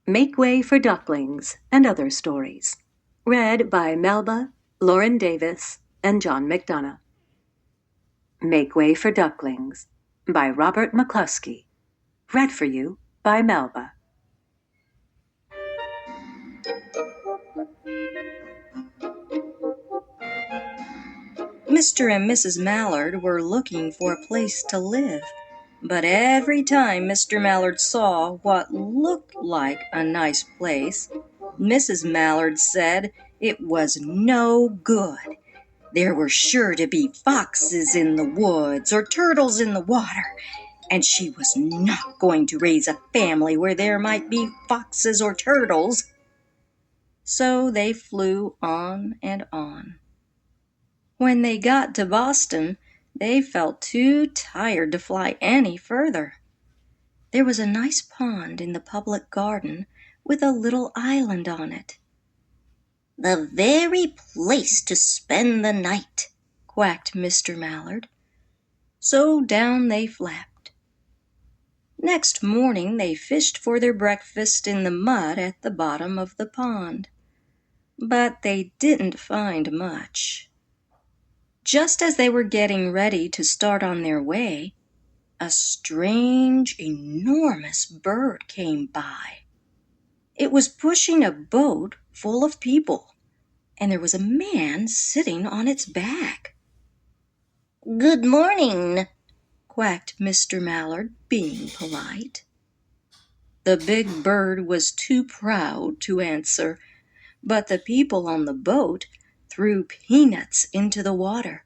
Make Way for Ducklings and Other Stories. Read by Melba, Lauren Davis, and John McDonough. Make Way for Ducklings by Robert McCluskey. Read for you by Melba. Mr. and Mrs. Mallard were looking for a place to live, but every time Mr. Mallard saw what looked like a nice place, Mrs. Mallard said it was no good. There were sure to be foxes in the woods or turtles in the water, and she was not going to raise a family where there might be foxes or turtles. So they flew on and on. When they got to Boston, they felt too tired to fly any further. There was a nice pond in the public garden with a little island on it. "The very place to spend the night," quacked Mr. Mallard. So down they flapped. Next morning they fished for their breakfast in the mud at the bottom of the pond. But they didn't find much. Just as they were getting ready to start on their way, a strange, enormous bird came by. It was pushing a boat full of people, and there was a man sitting on its back. "Good morning," quacked Mr. Mallard, being polite. The big bird was too proud to answer, but the people on the boat threw peanuts into the water.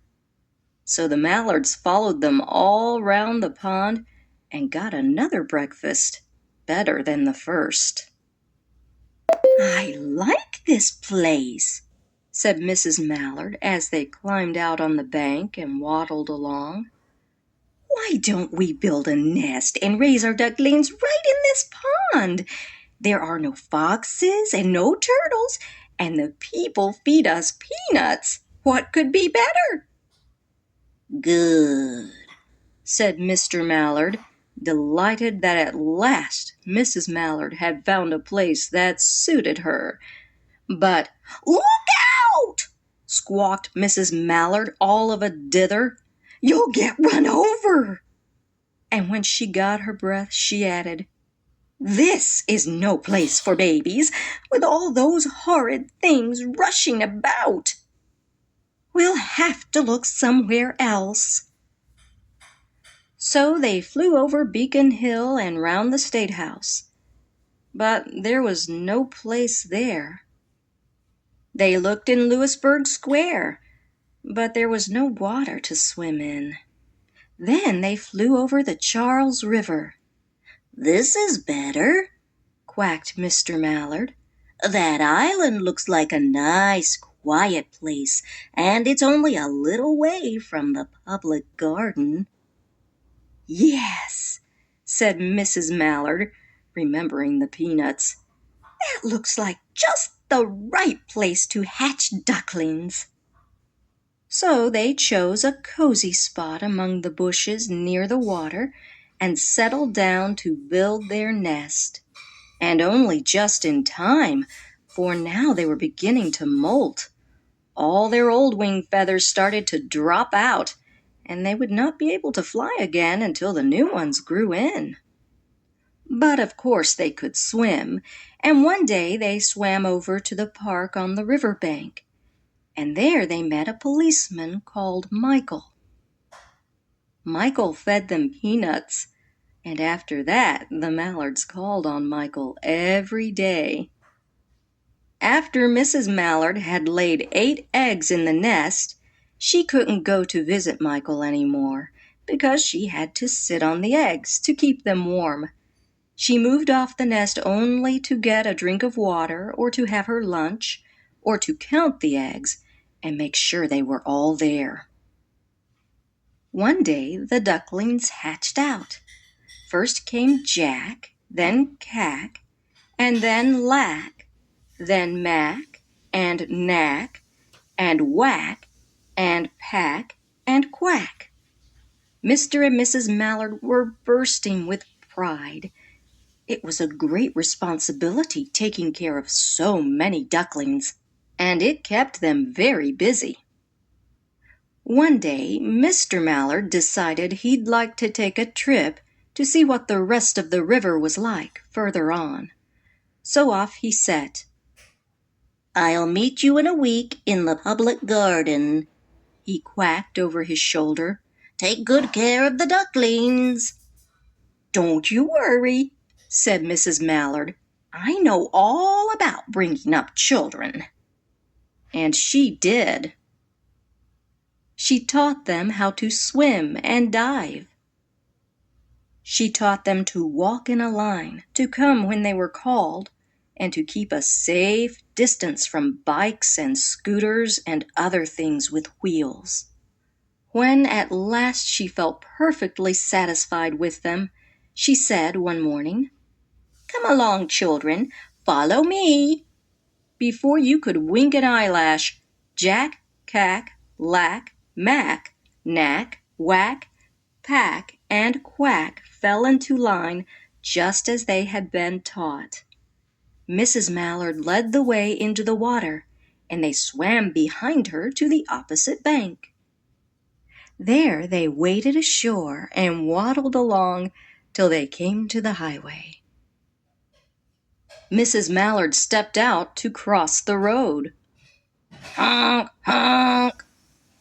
So the Mallards followed them all round the pond and got another breakfast, better than the first. "I like this place," said Mrs. Mallard as they climbed out on the bank and waddled along. "Why don't we build a nest and raise our ducklings right in this pond? There are no foxes and no turtles, and the people feed us peanuts. What could be better?" "Good," said Mr. Mallard, delighted that at last Mrs. Mallard had found a place that suited her. But "Look out!" squawked Mrs. Mallard all of a dither. "You'll get run over." And when she got her breath, she added, "This is no place for babies, with all those horrid things rushing about. We'll have to look somewhere else." So they flew over Beacon Hill and round the State House. But there was no place there. They looked in Louisburg Square, but there was no water to swim in. Then they flew over the Charles River. "This is better," quacked Mr. Mallard. "That island looks like a nice, quiet place, and it's only a little way from the public garden." "Yes," said Mrs. Mallard, remembering the peanuts. "That looks like just the right place to hatch ducklings." So they chose a cozy spot among the bushes near the water and settled down to build their nest. And only just in time, for now they were beginning to molt. All their old wing feathers started to drop out, and they would not be able to fly again until the new ones grew in. But of course they could swim, and one day they swam over to the park on the river bank, and there they met a policeman called Michael. Michael fed them peanuts, and after that the Mallards called on Michael every day. After Mrs. Mallard had laid 8 eggs in the nest, she couldn't go to visit Michael any more because she had to sit on the eggs to keep them warm. She moved off the nest only to get a drink of water or to have her lunch or to count the eggs and make sure they were all there. One day the ducklings hatched out. First came Jack, then Cack, and then Lack, then Mack, and Knack, and Whack, and Pack, and Quack. Mr. and Mrs. Mallard were bursting with pride. It was a great responsibility taking care of so many ducklings, and it kept them very busy. One day, Mr. Mallard decided he'd like to take a trip to see what the rest of the river was like further on. So off he set. "I'll meet you in a week in the public garden," he quacked over his shoulder. "Take good care of the ducklings." "Don't you worry," said Mrs. Mallard. "I know all about bringing up children." And she did. She taught them how to swim and dive. She taught them to walk in a line, to come when they were called, and to keep a safe distance from bikes and scooters and other things with wheels. When at last she felt perfectly satisfied with them, she said one morning, "Come along, children, follow me." Before you could wink an eyelash, Jack, Cack, Lack, Mack, Knack, Whack, Pack, and Quack fell into line just as they had been taught. Mrs. Mallard led the way into the water, and they swam behind her to the opposite bank. There they waded ashore and waddled along till they came to the highway. Mrs. Mallard stepped out to cross the road. "Honk, honk,"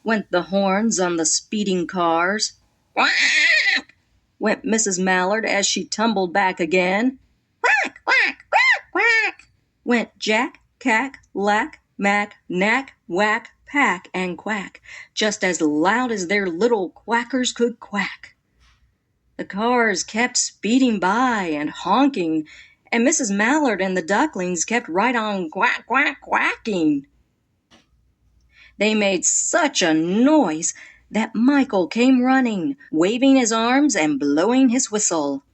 went the horns on the speeding cars. "Whack," went Mrs. Mallard as she tumbled back again. "Whack, whack, whack, whack," went Jack, Cack, Lack, Mack, Knack, Whack, Pack, and Quack, just as loud as their little quackers could quack. The cars kept speeding by and honking, and Mrs. Mallard and the ducklings kept right on quack, quack, quacking. They made such a noise that Michael came running, waving his arms and blowing his whistle.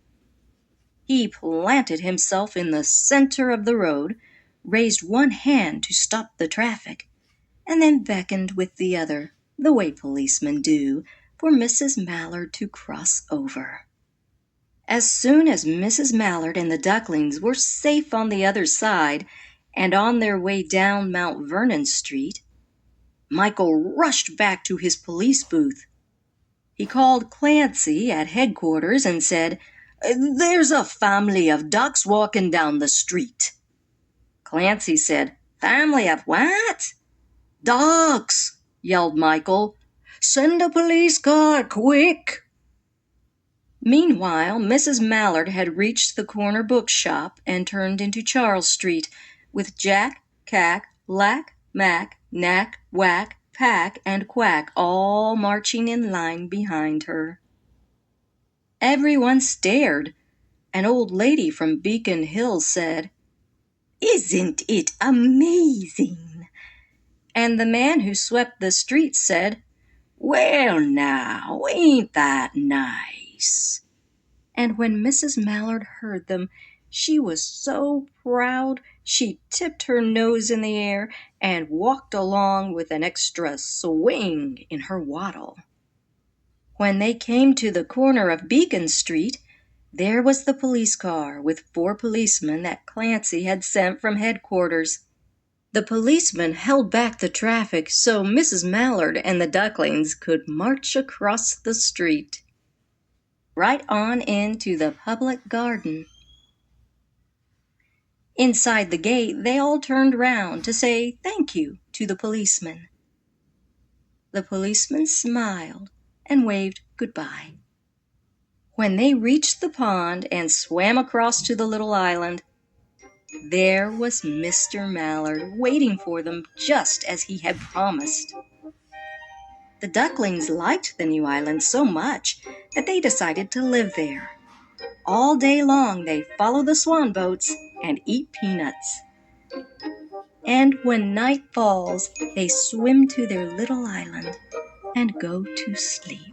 He planted himself in the center of the road, raised one hand to stop the traffic, and then beckoned with the other, the way policemen do, for Mrs. Mallard to cross over. As soon as Mrs. Mallard and the ducklings were safe on the other side and on their way down Mount Vernon Street, Michael rushed back to his police booth. He called Clancy at headquarters and said, "There's a family of ducks walking down the street." Clancy said, "Family of what?" "Ducks," yelled Michael. "Send a police car, quick." Meanwhile, Mrs. Mallard had reached the corner bookshop and turned into Charles Street, with Jack, Cack, Lack, Mack, Knack, Whack, Pack, and Quack all marching in line behind her. Everyone stared. An old lady from Beacon Hill said, "Isn't it amazing?" And the man who swept the streets said, "Well now, ain't that nice?" And when Mrs. Mallard heard them, she was so proud she tipped her nose in the air and walked along with an extra swing in her waddle. When they came to the corner of Beacon Street, there was the police car with 4 policemen that Clancy had sent from headquarters. The policemen held back the traffic so Mrs. Mallard and the ducklings could march across the street, right on into the public garden. Inside the gate, they all turned round to say thank you to the policeman. The policeman smiled and waved goodbye. When they reached the pond and swam across to the little island, there was Mr. Mallard waiting for them just as he had promised. The ducklings liked the new island so much that they decided to live there. All day long they follow the swan boats and eat peanuts. And when night falls, they swim to their little island and go to sleep.